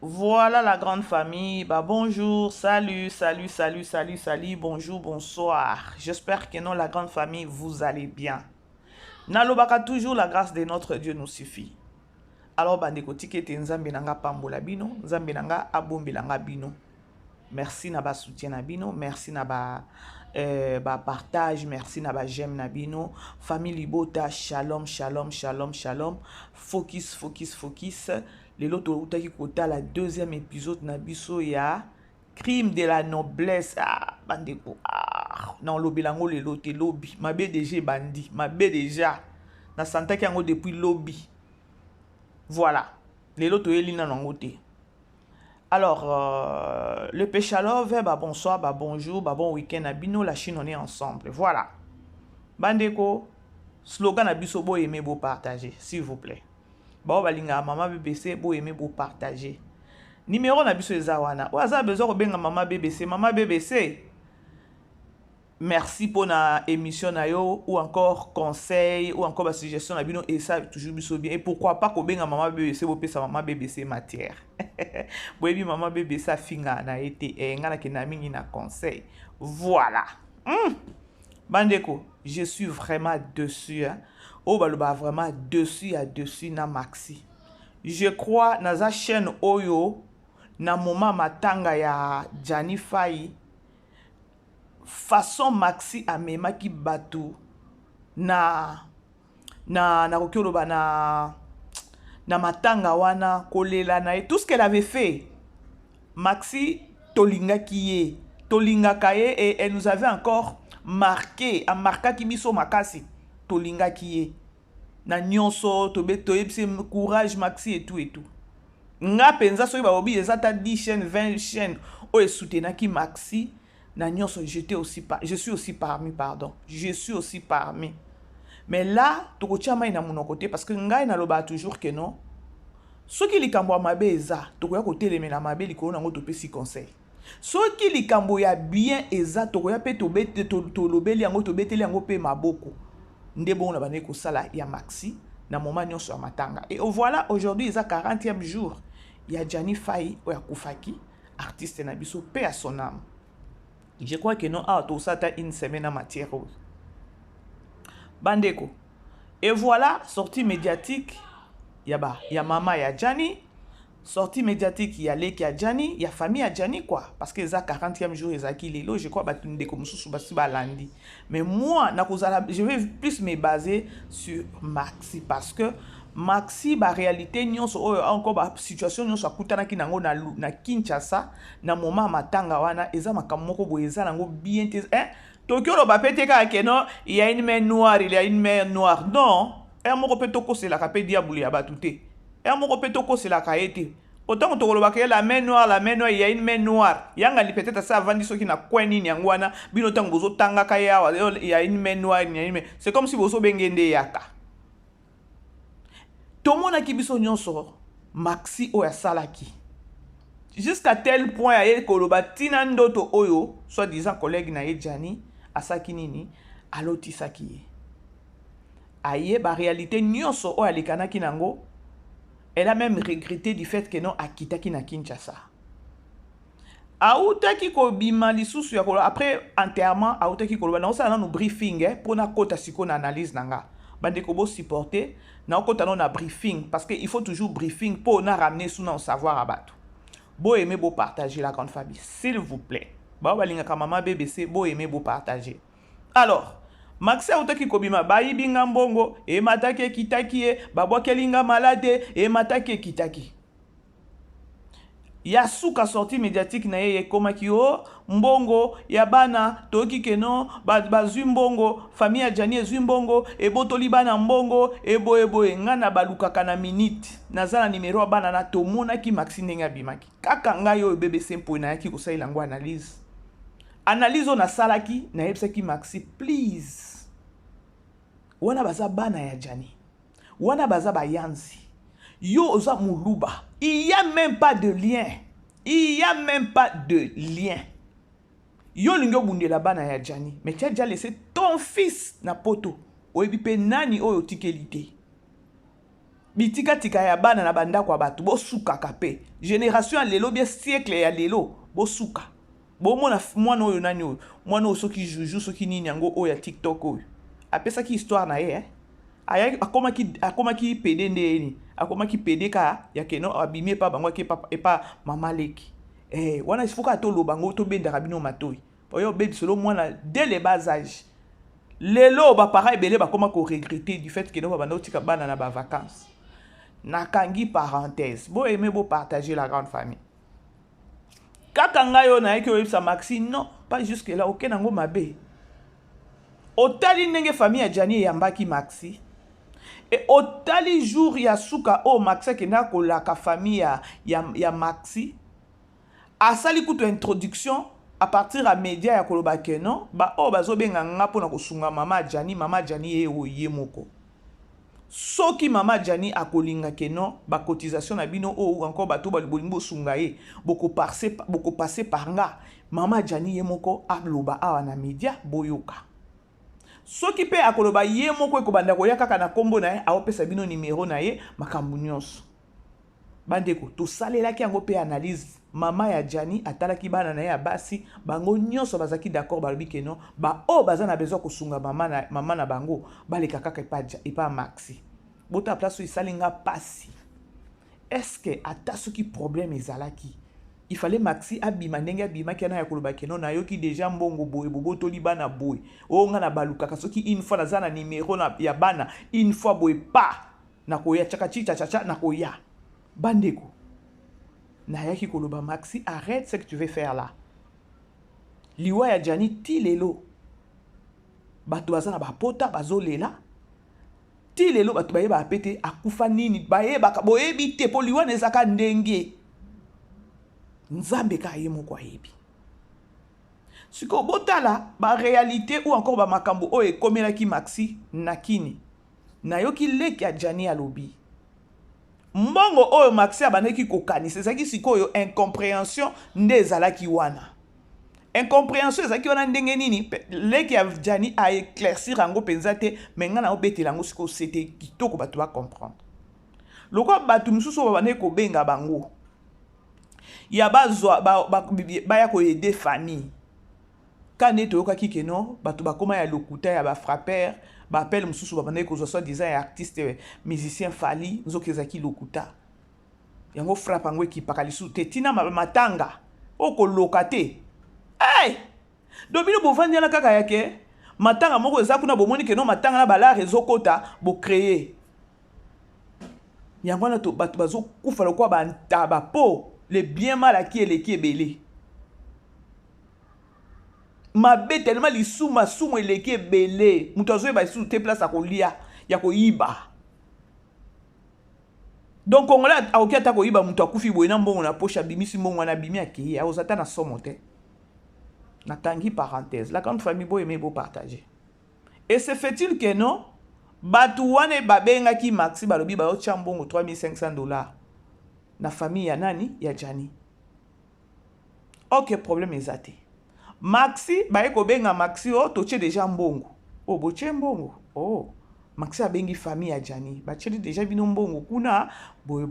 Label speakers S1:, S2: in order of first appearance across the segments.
S1: Voilà la grande famille. Bah bonjour, salut, salut, salut, salut, salut, bonjour, bonsoir. J'espère que non, la grande famille, vous allez bien. Nalobaka toujours la grâce de notre Dieu nous suffit. Alors bandeko tikete nzambe nanga pambola bino, nzambe nanga abombelanga bino. Merci na ba soutien na bino, merci na ba partage, merci na ba j'aime na bino. Famille Libota, shalom, shalom, shalom, shalom. Focus, focus, focus. Lelo toutaki kota la deuxième épisode na biso ya crime de la noblesse. Ah, bandeko. Ah, non lobelango lelo te lobby. Ma BDG bandi, ma déjà. Na santaki yango depuis lobby. Voilà. Lelo toyeli na nango te. Alors, le Péchalove, bah bonsoir, bah bonjour, bah bon week-end à Bino, la Chine, on est ensemble. Voilà. Bandeko, slogan à Biso, beau aimer, beau partager, s'il vous plaît. Bah, balinga, maman BBC, beau aimer, beau partager. Numéro na Biso Ezawana. Ou aza besoin de maman BBC, maman BBC. Merci pour la émission na yo, ou encore conseil, ou encore la suggestion na bino, et ça toujours biso bien. Et pourquoi pas qu'on benga maman BBC, ou sa maman BBC matière. Boyebi maman BBC finga na été, et ngana ke na mingi na conseil. Voilà. Bandeko, je suis vraiment dessus. Hein. Oh baloba vraiment dessus à dessus na maxi. Je crois na za chaîne Oyo, na moment matanga ya Jani Fai. Façon maxi amema ki batu na kokioloba na matanga wana kolela na et tout ce qu'elle avait fait maxi tolinga kiye tolinga kaye et elle nous avait encore marqué a marqué ki biso makasi tolinga kiye na nyonso toyebise courage maxi et tout nga penza soki baobi ezata 10 chaînes 20 chaînes o esoutenaki maxi na nyonso je suis aussi parmi, pardon. Je suis aussi parmi. Mais là, tokotia mai na mon côté parce que ngai na loba toujours que non. Soki likambo ya mabe eza, tokoya kotelemela mabe likolo nango topesi conseil. Soki likambo ya bien eza, tokoya pe tolobeli yango tobeteli yango pe maboko. Nde bon na bane kosala ya maxi na moment nyonso ya matanga. Et voilà, aujourd'hui eza 40e jour. Ya Jani Fai oya kufaki, artiste na biso paix à son âme. Je crois que non, tout ça a une semaine en matière rose. Bandeko. Et voilà, sortie médiatique. Il y a maman, il y a Jani. Sortie médiatique, il y a Leki, il y a Jani. Il y a famille, il y a Jani, quoi. Parce que ça 40e jour, ils ont Lelo. Je crois que lundi. Mais moi, je vais plus me baser sur Maxi. Parce que Maxi, la réalité, encore la situation, nous sommes na Kinshasa, na moment matanga wana, eza makamoko bo eza nango bien te, hein? Tokyo lo ba pete ka ke non, il y a une mer noire, il y a une mer noire. Non, et moko pe toko c'est la ka pe diabulu ya batute. Et moko pe toko c'est la ka été. Autant que tokolo ba ke la mer noire, il y a une mer noire. Yanga li peut-être ça vandi soki na kweni ni ngwana, bino tango bozo tanga ka ya, il y a une mer noire, il y a une mer. C'est comme si bozo bengende yaka. Tomona ki biso nyonso maxi oya salaki jusqu'à tel point aye koloba tina ndoto oyo soi-disant collègue na ye Jani asaki nini alotisaki ye aye ba réalité nyonso oya lekanaki nango. Elle a même regretté du fait que non akitaki na Kinshasa autaki kobima lisusu ya koloba après enterrement autaki koloba na osala no briefing pour na kota siko na analyse nanga. Bandeko bo supporter na okota na briefing parce que il faut toujours briefing pour na ramener sous na savoir abato. Bo aimer bo partager la grande famille s'il vous plaît. Ba balinga ka maman BBC bo aimer bo partager. Alors, Maxi autaki kobima bayibi ngambongo e mataki kitaki e babwa kelinga malade e mataki kitaki. Ya suka sortie médiatique na ye komaki o mbongo ya bana toki keno bazwi mbongo famille ya Jani ezwi mbongo ebotoli bana mbongo ebo ngana balukaka na minute nazala numéro ya bana na tomona ki Maxi ndenge abimaki kaka ngai oyo BBC mpo na yaki kosalela ngo analyse na salaki na yebisaki Maxi please wana baza bana ya Jani wana baza bayanzi yo oza muluba. Il n'y a même pas de lien. Il n'y a même pas de lien. Yo lingo bunde la bana ya Jani. Mais tu as déjà laissé ton fils na poto. Oebi pe nani oyo tikelite. bitika tika ya bana na bandako ya bato bosukaka pe génération ya lelo bien siècle ya lelo bosuka bomona mwana oyo nani oyo mwana oyo soki juju soki nini yango oyo ya TikTok oyo apesaki histoire na ye ayaki akomaki pede ndeni akomaki pede ka ya keno abimi pa bango epa mama leki wana ifuka to lobango to bendaka bino matoi oyo bebi solo mwana dès le bas âge lelo ba pareil belé ba koma ko regretter du fait que no ba tika bana na ba vacances nakangi parenthèse bo aimer bo partager la grande famille kaka ngayo na yeke oyebisa Maxi non pas jusque là aucun nango mabe otali ndenge famille ya Jani yambaki Maxi et otali jour ya suka o Maxi kena kolaka famille ya Maxi asali kutu introduction à partir à média ya koloba keno ba o bazobenga nga pona kosunga mama Jani ye oye moko soki mama Jani akolinga keno ba cotisation na bino o encore bato ba bolingo sunga ye boko passer par nga mama Jani ye moko aloba awa na média boyoka soki pe akoloba ye moko ekobanda koya kaka na kombo na ye aopesa bino numéro na ye makambo nyonso bandeko tosalelaki yango pe analyse mama ya Jani atalaki bana na ye ya basi bango nyonso bazaki d'accord balobi keno ba o baza na besoin kosunga mama na bango baleka kaka epa Maxi bota place isalinga pasi est-ce que ata soki problème ezalaki il fallait Maxi abima ndenge abimaki ana ya koloba keno na yoki déjà mbongo boye bobotoli bana boye o nga na balukaka soki une fois naza na numéro ya bana une fois boye pa na koya chacha na koya bandeko nayaki koloba Maxi arrête ce que tu veux faire là liwa ya Jani ti lelo bato baza na bapota bazolela ti lelo bato bayeba apete akufa nini bayebaka boyebi te po liwa nezaka ndenge nzambe ka ye moko ayebi siko botala ba réalité ou encore ba makambo oyo ekomelaki Maxi nakini nayoki leki ya Jani alobi mbongo oyo Maxi abandaki kokanisa ezalaki sikoyo incompréhension nde ezalaki wana incompréhension ezalaki wana ndenge nini leki ya Jani a éclaircir yango penza te me nga na obetela yango sikoyo sete kitoko bato bacomprendre lokwa bato mosusu oyo babandaki kobenga bango ya bazwa baya koyede famille kane toyokaki keno bato bakoma ya lokuta ya bafrappeur bapele mosusu babandaki kozwa soi disant ya artiste musicien Fali nzoki ezalaki lokuta yango frappe yango ekipaka lisusu te tina matanga okoloka te dobino bovandi wana kaka yake matanga moko eza kuna bomoni keno matanga na balare ezokota bocreye yango wana bato bazokufa lokwa bantaba po le bien mal aki eleki ebele mabe tellement lisuma sumu eleki ebele mutu azoyeba lisusu te place akolia ya koyiba donc congolais akoki ata koyiba mutu akufi boye na mbongo na poche abimisi mbongo wana abimi akei aoza ata na somo te natangi parenthèse la grande famille boye me bo partager et se fait-il que non bato wana babengaki Maxi balobi baotya mbongo $3500 na famille ya nani ya Jani ok problème eza te Maxi baye kobenga Maxi o totie déjà mbongo o botie mbongo o Maxi abengi famille ya Jani batieli déjà bino mbongo kuna boye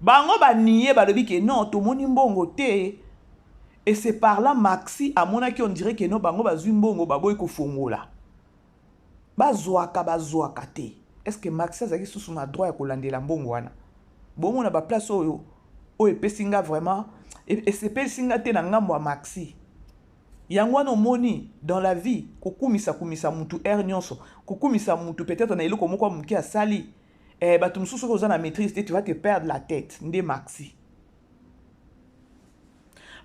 S1: bango baniye balobi ke non tomoni mbongo te et c'est par là Maxi amonaki on dirait que non bango bazwi mbongo baboyi kofongola bazwaka te est-ce que Maxi azaki susu na droit ya kolandela mbongo wana bon na ba place oyo epesinga vraiment et c'est pesinga te na ngambo ya Maxi yango wana omoni dans la vie kokumisa mutu nyonso kokumisa mutu peut-être na eloko moko muki asali bato mosusu oza na maîtrise te tu vas te perdre la tête nde Maxi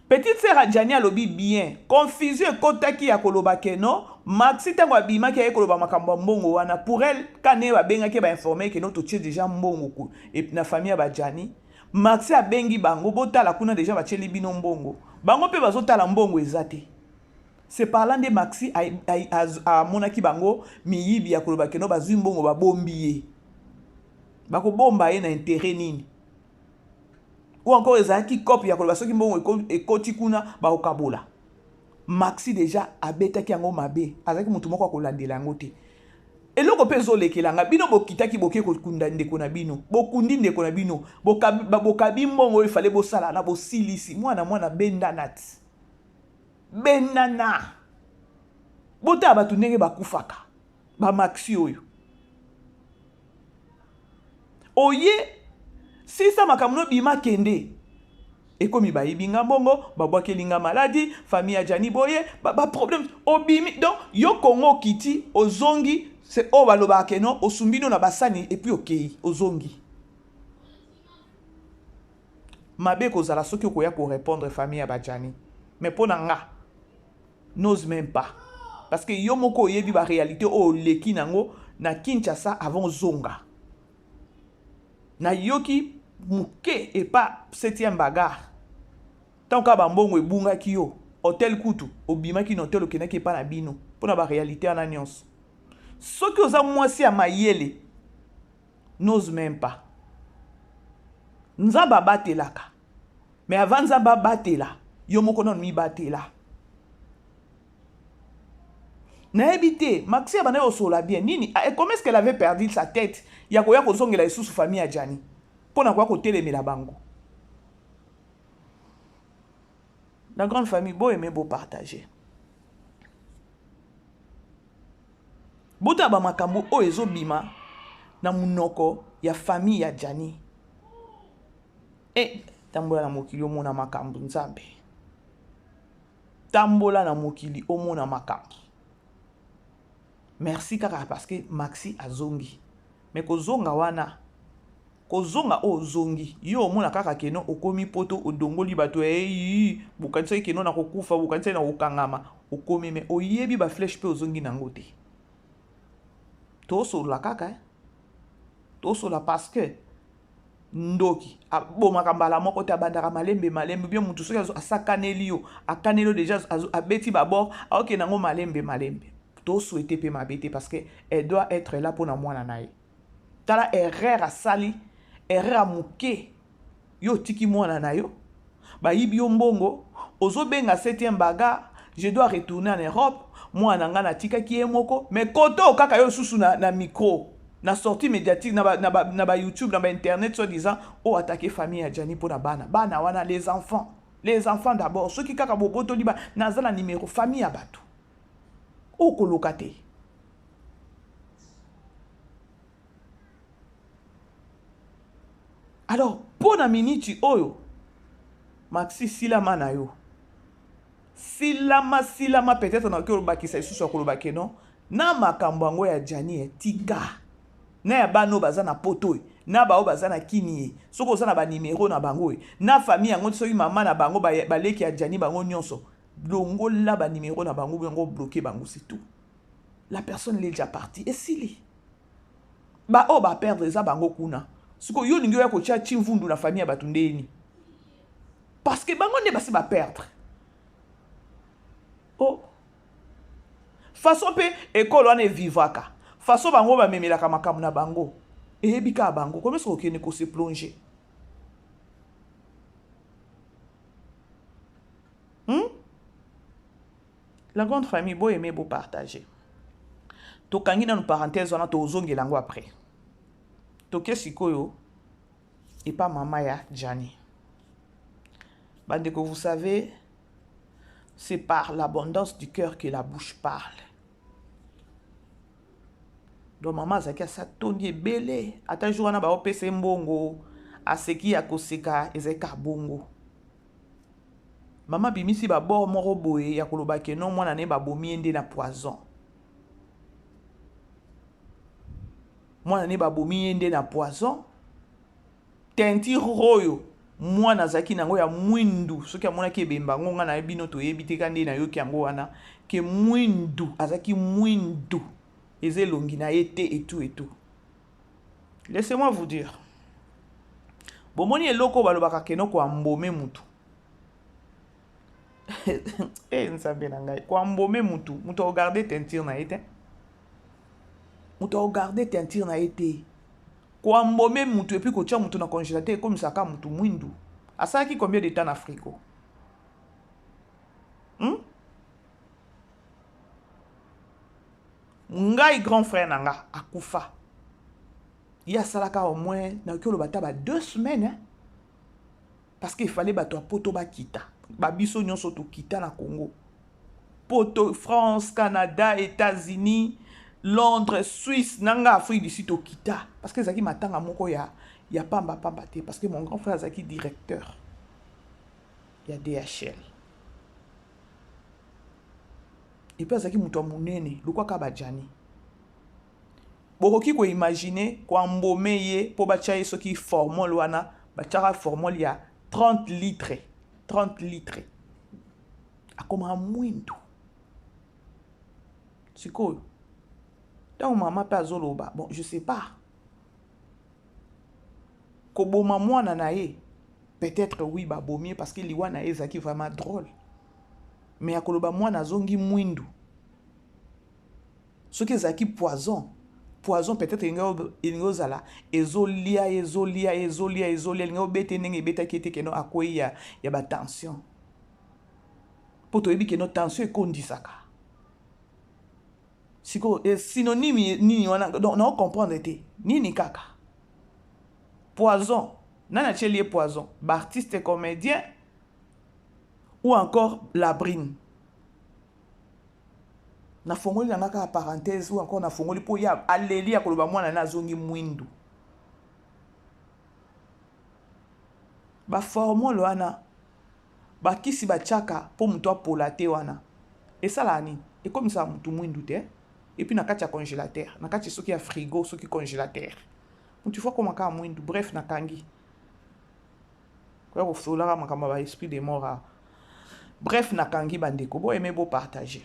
S1: petite sœur a Jani alobi bien confusion ekotaki ya koloba keno Maxi ntango abimaki aye koloba makambo mbongo wana pour elle kane babengaki bainforme keno totie déjà mbongo na famille ya Jani Maxi abengi bango botala kuna déjà batieli bino mbongo bango mpe bazotala mbongo eza te c'est parlant de Maxi amonaki bango miyibi ya koloba keno bazwi mbongo babombi ye bakobomba ye na intérêt nini ou encore ezalaki copie ya koloba soki mbongo ekoti kuna bakokabola Maxi déjà abetaki yango mabe azaki mutu moko akolandela yango te eloko pe ezolekelanga bino bokitaki boke kokunda ndeko na bino bokundi ndeko na bino bokabi mbongo oyo efale bosala na bosilisi mwana bendana ti bendana botala bato ndenge bakufaka bamaxi oyo oye sisa makambo no bima kende ekomi bayibinga mbongo babwakelinga maladi famille ya Jani boye problème obimi donc yo kongo kiti ozongi c'est o baloba keno osumbino na basani et puis okei ozongi mabe kozala soki okoya ko répondre famille ya Bajani mais pona nga n'ose même pas parce que yo moko oyebi ba réalité o leki nango na Kinshasa avant zonga na yoki muke et pas 7e bagarre tant ka bambongo ebunga ki yo hôtel kutu obima ki hotel okenaki pa na bino pona ba réalité ana nyonso soki oza mwasi ya mayele n'ose même pas nzamba batelaka mais avant nzamba batela yo moko non mi batela nayebi te Maxi abana osola bien nini comment est-ce qu'elle avait perdu sa tête ya koya kozongela lisusu famille ya Jani pona kwa kotelemela bango. La grande famille beau aimer beau partager bota ba makambo o ezobima na munoko ya famille ya Jani tambola na mokili omona makambo nzambe tambola na mokili omona makambo merci kaka parce que Maxi azongi mais kozonga wana kozonga ozongi yo omona kaka keno okomi poto odongoli bato bukanisa keno na kokufa bukanisa na kokangama okomi me oyebi ba flèche pe ozongi nango te tosola kaka tosola parce que ndoki bomaka mbala moko te abandaka malembe bien mutu soki asakaneli yo akaneli déjà abeti babord aoke nango malembe tosouhaite pe mabete parce que elle doit être là pour na mwana naye tala erreur asali erreur amuke yo tiki mwana na yo bayibi yo mbongo ozobenga 7e bagarre je dois retourner en Europe mwana nga na tika ki moko mais koto kaka yo susu na micro na sortie médiatique na ba YouTube na ba internet soi disant o attaquer famille ya Jani pour na bana wana les enfants d'abord ceux qui kaka boboto liba nazala numéro famille ya bato o kolokate alors pour na minute oyo Maxi silama na yo silama peut-être na ko bakisa isusu ko lobake non na makambo ngo ya Jani etika na ya bano baza na poto na bao baza na kini soko oza na ba numéro na bango na famille yango soki mama na bango baleki ya Jani bango nyonso longo la ba numéro na bango bango bloqué bango c'est tout la personne est déjà partie et sili ba o ba perdre za bango kuna siko yo ningi ya ko tia chimvundu na famille ya batundeni parce que bango ne basi ba perdre oh façon pe école wana vivaka façon bango ba memelaka makambo na bango ebika bango comment est-ce que ko se plonger la grande famille beau aimer beau partager to kangi na parenthèse wana to ozongela ngo après to kesikoyo et pas maman ya Jani bande que vous savez c'est par l'abondance du cœur que la bouche parle. Donc maman zaki sa tondi belé ata jour na ba opese mbongo aseki ya koseka ezeka bongo. Maman bimisi ba bord moko boye ya koloba ke non mwana ne ba bomi ende na poison. Mwana ne ba bomi ende na poison. Tenti royo mwana zaki nango ya mwindu soki amona ke bemba ngonga na bino to yebite kande na yoki yango wana ke mwindu azaki mwindu ezelongi na ete et tout laissez-moi vous dire bomoni eloko balobaka keno ko ambome mutu nsambe na ngai ko ambome mutu regarder teinture na ete mutu regarder teinture na ete ko ambome mutu et puis ko tia mutu na congélateur comme ça ka mutu mwindu asaki combien de temps en Afrique ngai grand frère nanga akufa ya salaka au moins na kilo bataba 2 semaines hein? Parce qu'il fallait bato poto ba kita ba biso nyonso to kita na Congo poto France Canada États-Unis Londres Suisse nanga Afrique du Sud to kita parce que zaki matanga moko ya pamba te parce que mon grand frère zaki directeur ya DHL et puis zaki muto munene lokwa ka bajani bokoki ko imaginer kwa mbomeye po bacha yeso ki formol wana bachara formol ya 30 litres akoma mwindu sikoyo donc maman pe azoloba bon je sais pas ko boma mwana na ye peut-être oui ba bomier parce que liwa na ye zaki vraiment drôle mais akoloba mwana zongi mwindu ce que zaki poison peut-être ingozala ezolia lingo bete ndenge beta kete keno akoyi ya ba tension poto ebi keno tension ekondisaka siko synonyme nini wana donc na comprendre te nini kaka poison nana chelie poison artiste comédien ou encore Labrine na fongoli na ngaka parenthèse ou encore na fongoli po ya aleli ya koloba mwana na zongi mwindu ba formule wana ba kisi ba chaka po muto apola te wana esala ni e comme ça mutu mwindu te et puis na kati ya congélateur na kati soki ya frigo soki congélateur mutu faut comme ka mwindu bref na kangi kwa kosola makamba ba esprit de mort bref na kangi bandeko bo aimer bo partager.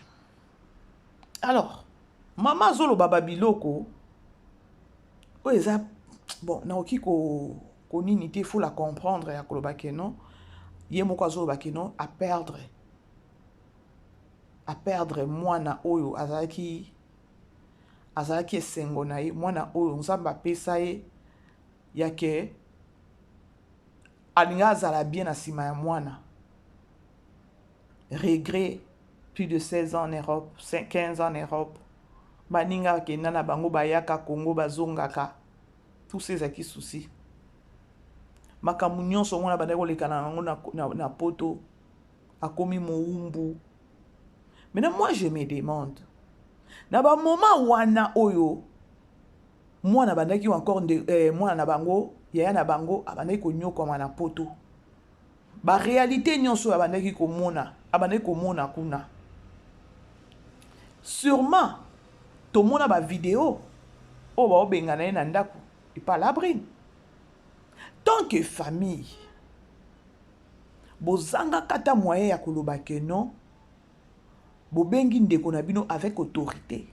S1: Alors, maman zolo baba biloko eza bon na oki ko nini te faut la comprendre ya koloba keno ye moko zolo bakeno à perdre mwana oyo azaki esengo na ye mwana oyo nzamba pesa ye yake alinga azala bien na sima ya mwana regret. Plus de 16 ans en Europe, 15 ans en Europe. Baninga kenda na bango bayaka Congo bazongaka. Tous ces acquis soucis. Makambu nyonso mwana bandeko lekana nango na poto akomi moumbu. Maintenant moi je me demande na ba moment wana oyo mwana bandaki encore mwana na bango yaya na bango abandaki konyokoma na poto. Ba réalité nyonso abandaki komona kuna. Sûrement, tout le monde a une vidéo. Oh, bah, bengana na ndaku. Et pas Labrine. Tant que famille, bozanga kata moyen ya koloba keno, bo bengi ndeko na bino avec autorité.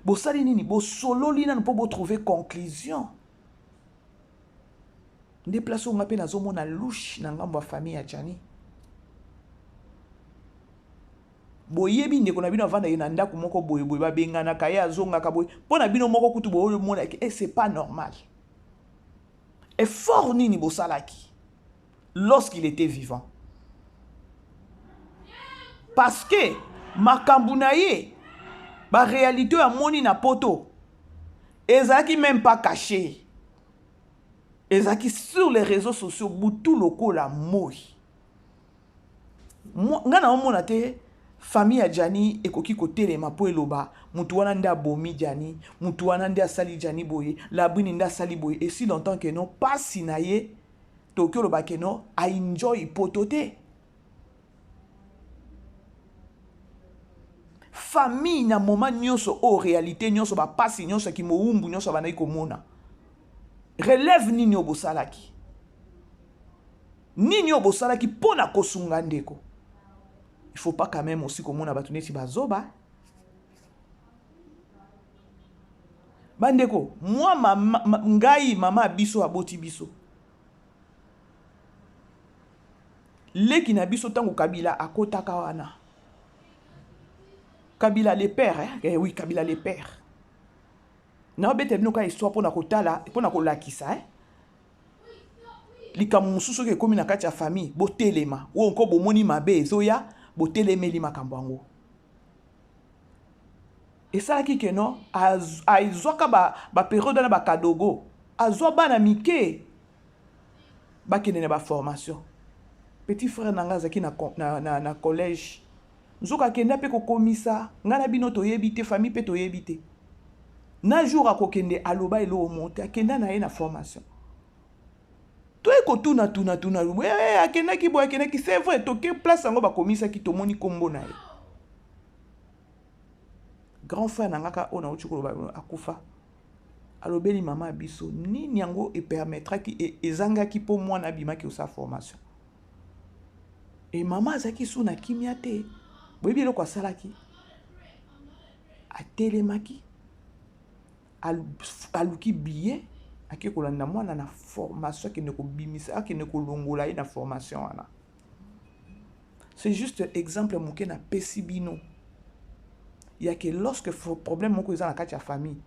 S1: Bo sali nini, bo solo lina no po trouver conclusion. Déplace on appelle na zomo na louche na ngambo ya famille ya Jani. Boyebi ndeko na bino avanda ye na ndaku moko boye ba bengana ka ye azonga ka boye pona bino moko kutu boye mona et c'est pas normal. Et fort nini bosalaki lorsqu'il était vivant. Parce que makambu na ye ba réalité ya moni na poto ezaki même pas caché. Ezaki sur les réseaux sociaux butu loko la moi. Ngana omona te famille ya Jani ekoki kotelema po eloba mutu wana nda bomi Jani mutu wana nda sali Jani boye Labrine nda sali boye et si longtemps que non pas sinaye tokyo loba que non a enjoy potote famille na moment nyonso o réalité nyonso ba pasi nyonso ki moumbu nyonso bana ikomona relève nini obosalaki pona kosunga ndeko. Il faut pas quand même aussi comme on a battu si bazoba. Bandeko, moi ngai mama biso aboti biso. Leki na biso tango Kabila akota kawana. Kabila les pères hein? Eh oui, Kabila les pères. Na bete bino ka histoire pona kotala, pona kolakisa hein. Likamu mususu ke komi na kati ya famille, botelema, ou encore bomoni mabe ezoya botelemeli makambo yango. Et ça qui que non aizwaka ba période na ba kadogo azwa bana mike ba kene na ba formation. Petit frère nanga zaki na collège nzoka kenda pe ko komisa ngana bino to yebite famille pe to yebite na jour akokende aloba elo monte akenda na ye na formation to eko tuna akenda ki boy akenda ki c'est vrai to ke place ngo ba komisa ki to moni kombo na ye grand frère nangaka ona uchukolo ba akufa alobeli mama biso nini yango e permettra ki ezanga ki po mwana bima ki sa formation et mama azaki suna kimia te boyebi eloko asalaki atelemaki aluki billet ake kolanda mwana na formation akende kobimisa akende kolongola ye na formation wana. C'est juste exemple moke na pesi bino ya que lorsque problème moko eza na kati ya famille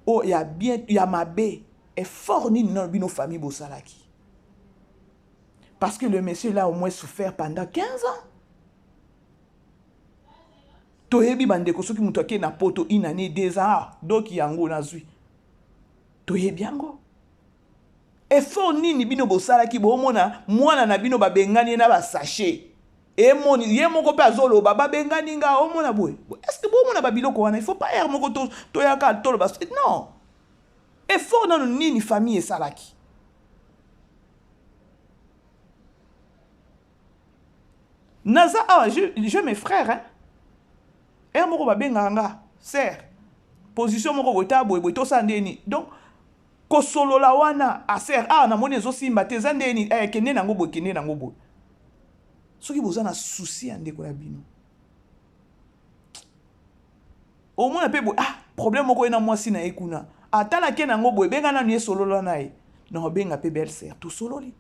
S1: oh ya bien ya mabe effort nini na bino famille bosalaki parce que le monsieur là au moins souffert pendant 15 ans. Toyebi bandeko soki mutu ake na poto une année 2 ans donc yango nazwi toyebi yango effort nini bino bosalaki bomona mwana na bino babengani na ba sachet et moni ye moko pe azolo baba bengani nga omona boy est-ce que bomona babiloko wana il faut pas moko to yaka tolo bas non effort nano nini famille esalaki naza je mes frères hein et moko babenga nga sœur position moko bota boy to sandeni donc ko solo la wana a sœur na moni ezo simba te zandeni kende nango boy soki boza na souci andeko na bino au moins pe boy problème moko ena mwasi na ekuna atala ke nango boy benga na nie solo la nae non benga pe belle sœur to sololi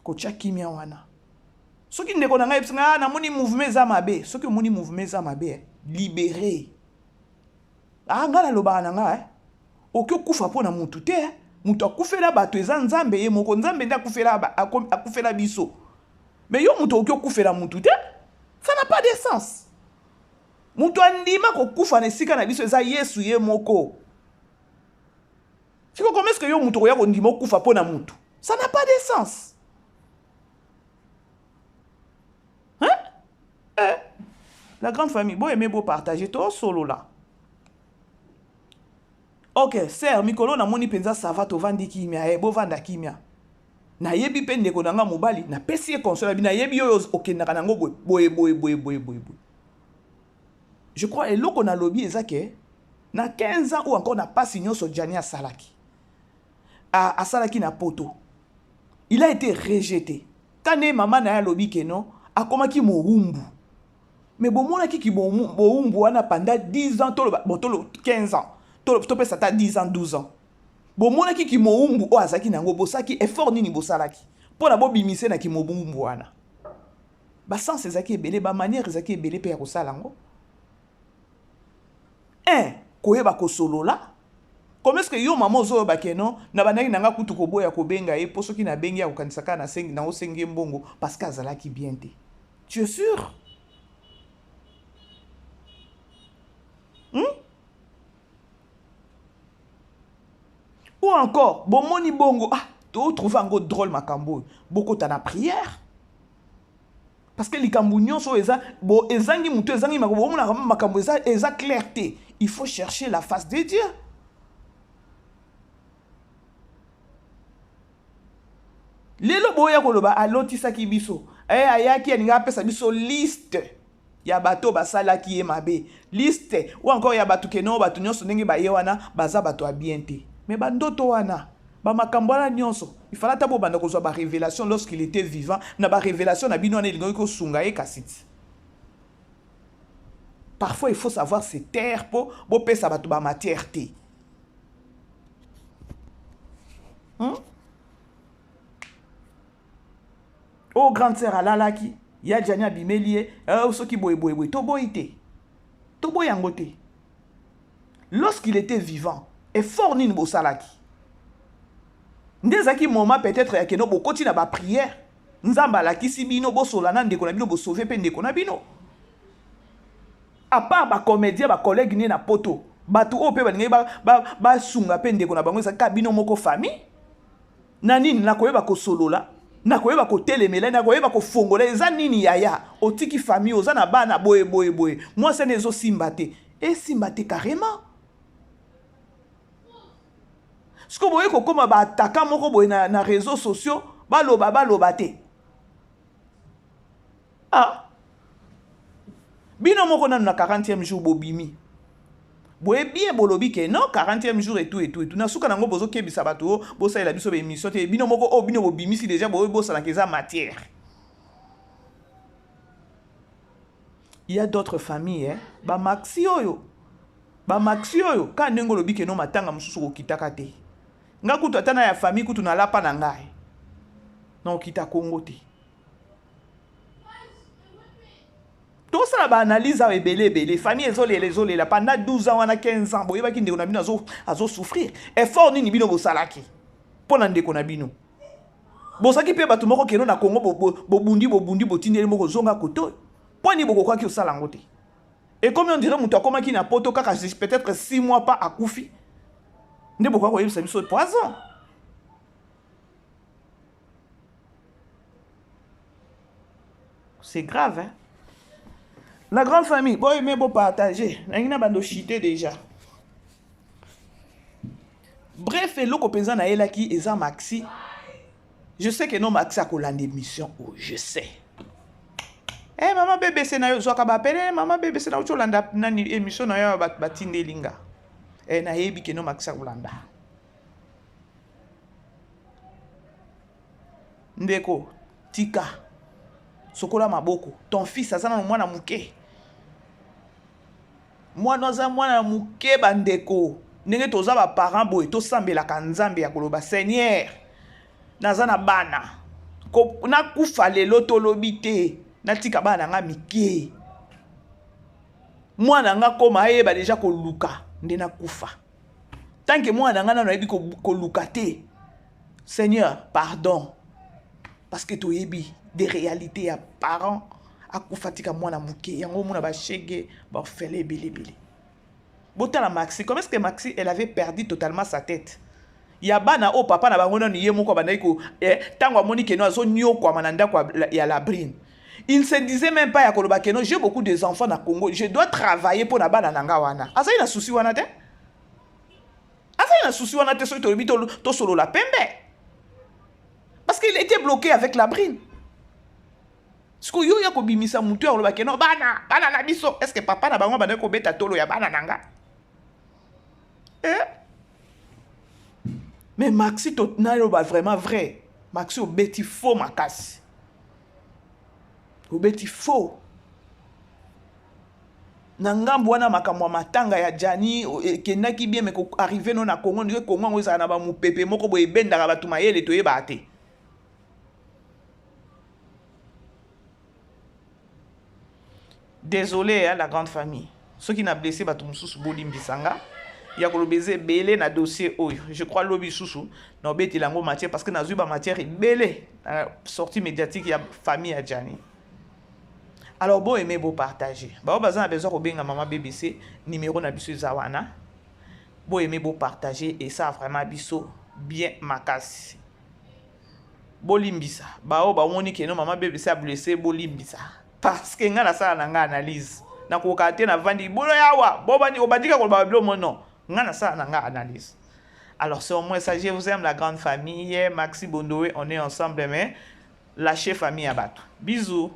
S1: ko chakimia wana soki ndeko na ngai psinga na moni mouvement za mabe soki moni mouvement za mabe libéré ngala loba na ngai oki kufa pona mutu te mutu akufela bato eza nzambe ye moko nzambe nda akufela biso mais yo mutu oki okufela mutu te ça n'a pas de sens mutu andima ko kufa na esika na biso eza Yesu ye moko siko comment est-ce que yo mutu oya ko ndima kufa pona mutu ça n'a pas de sens. La grande famille, bon aimer beau partager tout solo là. Ok, sœur Mikolo na moni penza ça va to vandi kimia bo vanda kimia. Na yebi pende ko nanga mobali na pesi console bi na yebi yo okendaka nango boy. Je crois eloko na lobby ezake na 15 ans ou encore na pasi nyonso Jani a salaki. A salaki na poto. Il a été rejeté. Kane maman na ya lobby ke non akomaki moumbu. Mais bon mona ki moumbu wana pendant 10 ans tolo 15 ans. To pe sata 10 ans 12 ans. Bon mona ki moumbu o azaki nango bosaki effort nini bosalaki. Pona bo bimise na ki moumbu wana. Ba sens ezaki ebele ba manière ezaki ebele pe ya kosala ngo. Koyeba ko solo la. Comment est-ce que yo maman zo ba keno na banaki nanga kutu ko boya ko benga e poso ki na bengi ya kokanisaka na sengi na osenge mbongo parce que azalaki bien te. Tu es sûr? Ou encore, bon moni bongo, tu trouves encore drôle makambo, beaucoup t'as la prière. Parce que les cambounions sont bon, ezangi muto ezangi makambo eza clarté. Il faut chercher la face de Dieu. Lelo boya koloba alotisa ki biso. Ayaki aninga pesa biso liste. Ya bato basala ki mabe. Liste ou encore ya bato keno bato nyonso ndenge ba yewana baza bato abiente. Mais bandoto wana ba makambo wana nyonso il fallait tabo banda kozwa ba révélation lorsqu'il était vivant na ba révélation na bino na lingo ko sunga e kasiti. Parfois il faut savoir se taire pour bo pesa bato ba matière te. Oh grande sœur alalaki ya janya bimelie soki boy to boyite to boyangote. Lorsqu'il était vivant et fort nini bosalaki ndezaki moment peut-être ya keno bokoti na ba prière nzamba la kisi bino bosola na ndeko na bino bo sauver pe ndeko na bino À part ba comédien ba collègue ni na poto bato o pe balingi ba sunga pe ndeko na bango ça kabino moko famille na nini na koyeba ko solola na koyeba ko telemela na koyeba ko fongola eza nini yaya otiki famille oza na bana boye moi c'est nezo simbate et simbate carrément ce que boye ko koma ba attaquant moko boye na réseaux sociaux baloba te ah bino moko na 40e jour bobimi boye bien bolobi ke non 40e jour et tout na suka nango bozo kebisa bato bo sa la biso be émission te bino moko o bino bobimi si déjà boye bo sala keza matière. Il y a d'autres familles ba maxi oyo ka ndenge lobi ke no matanga mususu ko kitaka te nga kutu atana ya famille kutu na lapa na ngai non kita Congo te. Tout ça ba analyse a belé famille ezolé la pendant 12 ans wana 15 ans boyeba ki ndeko na bino azo souffrir effort nini bino bo salaki pona ndeko na bino bosaki pe bato moko keno na Congo bobundi botindeli moko zonga koto poni boko kwa ki osala ngote et comme on dirait muto akoma ki na poto kaka peut-être 6 mois pas akufi nde boko kwa yebisa biso poison. C'est grave hein. La grande famille, bon aimer, bon partager. N'a pas de chité déjà. Bref, et l'autre pesant na elle qui est maxi. Je sais que non maxi a collé émission. Oh, je sais. Eh maman bébé c'est na yo zo ka ba pele maman bébé c'est na yo landa na émission na yo batinde linga. Eh na yebi que non maxi a kolanda. Ndeko tika. Sokola maboko. Ton fils azana mwana muke. Mwana za mwana muke bandeko. Ndenge toza ba parents boy to sambela kanzambe ya koloba Seigneur. Nazana bana. Ko na kufa lelo to lobite. Na tika bana nga mike. Mwana nga koma yeba deja ko luka nde na kufa. Tant que mwana nga na yebi ko luka te. Seigneur, pardon. Parce que tu yebi des réalités à parents à kufatika mwana muke yango mona ba shege ba fele belebele. Botala Maxi, comment est-ce que Maxi elle avait perdu totalement sa tête? Ya bana o papa na bango ni ye moko bandai ko tango amoni ke no azo nyo kwa mananda kwa ya la brine. Il ne se disait même pas ya koloba ke no j'ai beaucoup des enfants na Congo, je dois travailler pour na bana nanga wana. Asa ina souci wana te? Asa ina souci wana te so to solo la pembe. Parce qu'il était bloqué avec la brine. Ce que yo ya ko bimisa mutu ya koloba ke no bana na biso, est-ce que papa na bango bandai ko beta tolo ya bana nanga? Mais Maxi Totnayo va vraiment vrai. Maxi au beti faux makasi. Au beti faux. Nangambo wana makamwa matanga ya Jani kenaki bien mais ko arriver non na Congo ndike Congo ngo za na ba mupepe moko boye benda ba tuma yele to yeba te. Désolé hein, la grande famille. Ceux qui n'a blessé ba tumususu bolimbisanga. Il y a que belé na dossier oyo. Je crois lobby sousou na beti lango matière parce que na zuba matière belé sortie médiatique il y a famille à Jani. Alors bon aimer beau partager. Ba bazan a besoin ko benga maman BBC numéro na biso zawana. Bon aimer beau partager et ça vraiment biso bien makasi. Bolimbisa. Ba woni ke no maman BBC a blessé bolimbisa. Parce que nga na ça na nga analyse. Na ko kate na vandi bolo yawa. Bobani obadika ko ba blo mono. Ngana ça nanga analyse. Alors c'est au moins ça, je vous aime la grande famille, Maxi Bondoé, on est ensemble mais lâchez famille à battre. Bisous.